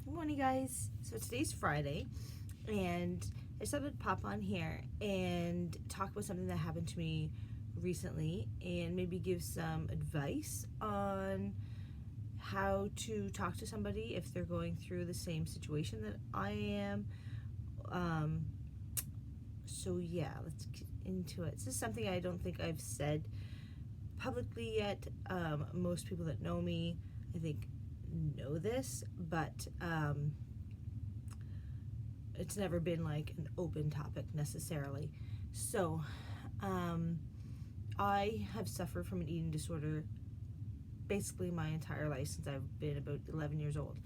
Good morning, guys. So today's Friday, and I just thought I'd pop on here and talk about something that happened to me recently and maybe give some advice on how to talk to somebody if they're going through the same situation that I am. So yeah, let's get into it. This is something I don't think I've said publicly yet. Most people that know me, I think, know this, but it's never been like an open topic necessarily. So I have suffered from an eating disorder basically my entire life since I've been about 11 years old,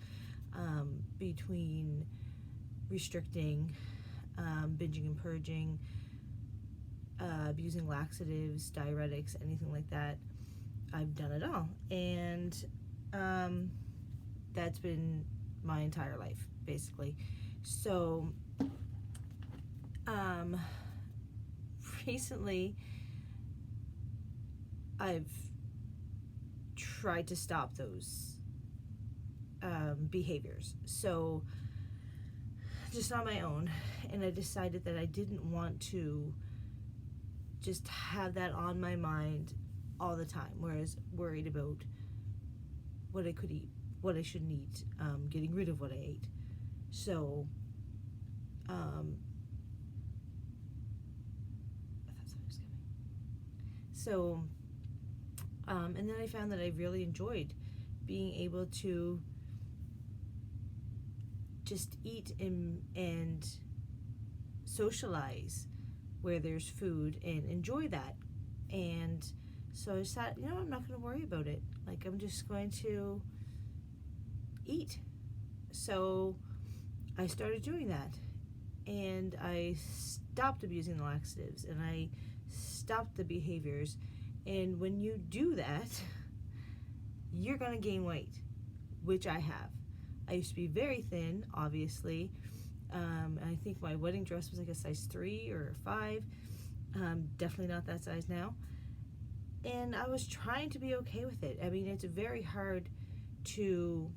between restricting, binging and purging, abusing laxatives, diuretics, anything like that. I've done it all, and that's been my entire life basically. So recently I've tried to stop those behaviors, so just on my own, and I decided that I didn't want to just have that on my mind all the time, whereas worried about what I could eat, what I shouldn't eat, getting rid of what I ate. So I thought somebody was coming. So and then I found that I really enjoyed being able to just eat and socialize where there's food and enjoy that. And so I decided, I'm not going to worry about it. Like, I'm just going to eat. So I started doing that, and I stopped abusing the laxatives, and I stopped the behaviors. And when you do that, you're going to gain weight, which I have. I used to be very thin, obviously. I think my wedding dress was like a size 3 or 5. Definitely not that size now. And I was trying to be okay with it. I mean, it's very hard to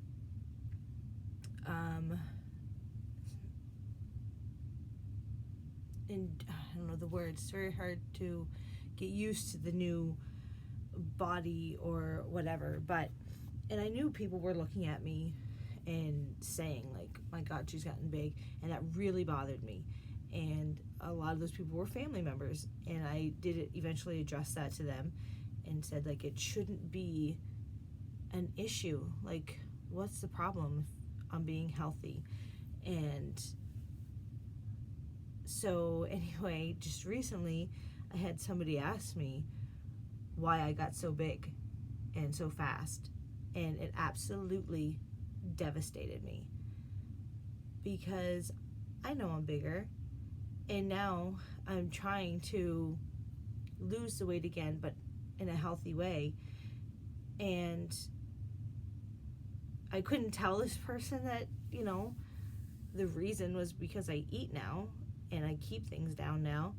and I don't know the words. It's very hard to get used to the new body or whatever. And I knew people were looking at me and saying, like, my God, she's gotten big. And that really bothered me. And a lot of those people were family members. And I did eventually address that to them and said, like, it shouldn't be an issue. Like, what's the problem if I'm being healthy? And so anyway, just recently I had somebody ask me why I got so big and so fast, and it absolutely devastated me, because I know I'm bigger, and now I'm trying to lose the weight again, but in a healthy way. And I couldn't tell this person that, the reason was because I eat now and I keep things down now,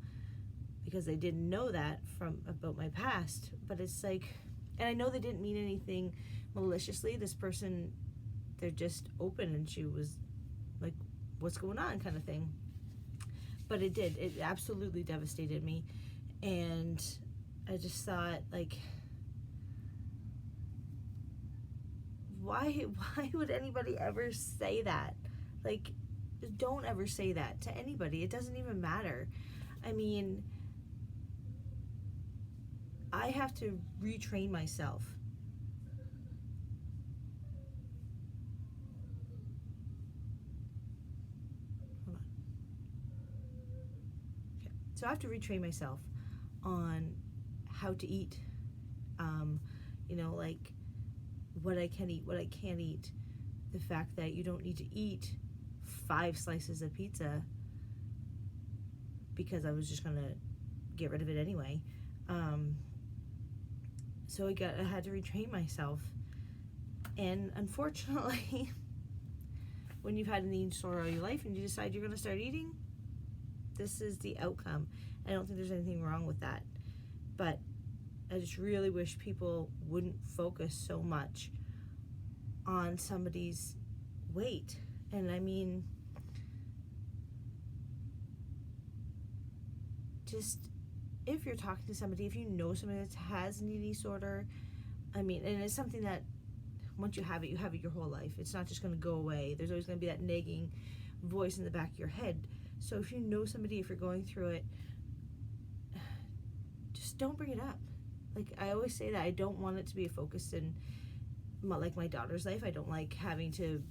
because they didn't know that from about my past. But it's like, and I know they didn't mean anything maliciously. This person, they're just open, and she was like, what's going on, kind of thing. But it absolutely devastated me. And I just thought, like, why would anybody ever say that? Like, don't ever say that to anybody. It doesn't even matter. I mean, I have to retrain myself. Hold on. Okay. So I have to retrain myself on how to eat. Like, what I can eat, what I can't eat. The fact that you don't need to eat 5 slices of pizza because I was just gonna get rid of it anyway. So I had to retrain myself. And unfortunately, when you've had an eating disorder all your life and you decide you're gonna start eating, this is the outcome. I don't think there's anything wrong with that. But I just really wish people wouldn't focus so much on somebody's weight And I mean, just if you're talking to somebody, if you know somebody that has an eating disorder, I mean, and it's something that once you have it your whole life. It's not just going to go away. There's always going to be that nagging voice in the back of your head. So if you know somebody, if you're going through it, just don't bring it up. Like, I always say that I don't want it to be a focus in my daughter's life. I don't like having to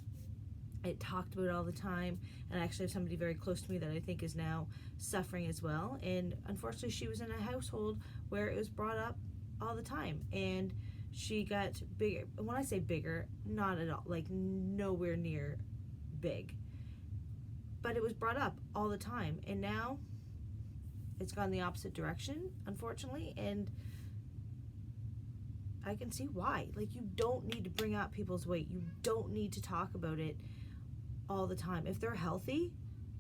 talked about it all the time. And I actually have somebody very close to me that I think is now suffering as well. And unfortunately, she was in a household where it was brought up all the time. And she got bigger. When I say bigger, not at all, like nowhere near big. But it was brought up all the time. And now it's gone the opposite direction, unfortunately. And I can see why. Like, you don't need to bring up people's weight. You don't need to talk about it all the time. If they're healthy,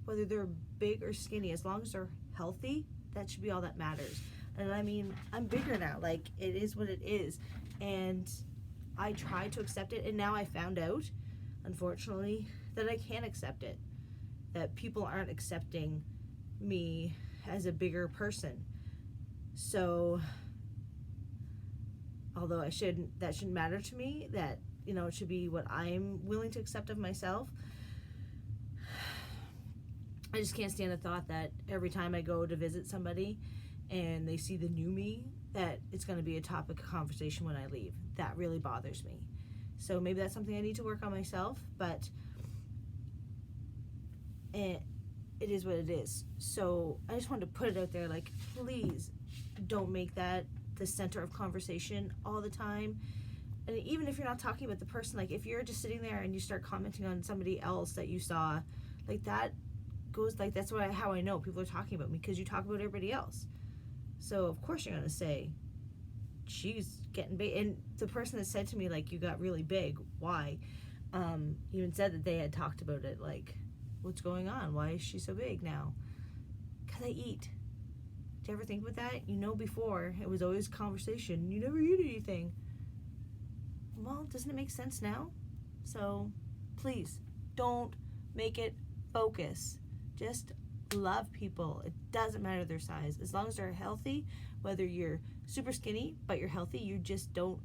whether they're big or skinny, as long as they're healthy, that should be all that matters. And I mean, I'm bigger now. Like, it is what it is. And I tried to accept it, and now I found out, unfortunately, that I can't accept it. That people aren't accepting me as a bigger person. So, although that shouldn't matter to me, that, it should be what I'm willing to accept of myself. I just can't stand the thought that every time I go to visit somebody and they see the new me, that it's going to be a topic of conversation when I leave. That really bothers me. So maybe that's something I need to work on myself, but it is what it is. So I just wanted to put it out there, like, please don't make that the center of conversation all the time. And even if you're not talking about the person, like, if you're just sitting there and you start commenting on somebody else that you saw, like, that goes, like, that's how I know people are talking about me, because you talk about everybody else. So of course you're gonna say, she's getting big. And the person that said to me, like, you got really big, why? Even said that they had talked about it, like, what's going on? Why is she so big now? Because I eat. Do you ever think about that? Before, it was always conversation. You never eat anything. Well, doesn't it make sense now? So, please, don't make it focus. Just love people. It doesn't matter their size. As long as they're healthy, whether you're super skinny, but you're healthy, you just don't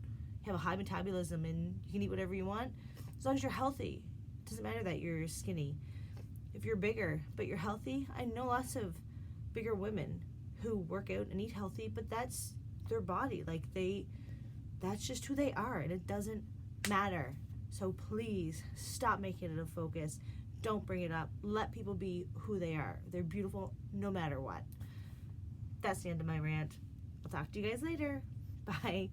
have a high metabolism and you can eat whatever you want. As long as you're healthy, it doesn't matter that you're skinny. If you're bigger, but you're healthy, I know lots of bigger women who work out and eat healthy, but that's their body. Like, that's just who they are, and it doesn't matter. So please stop making it a focus. Don't bring it up. Let people be who they are. They're beautiful no matter what. That's the end of my rant. I'll talk to you guys later. Bye.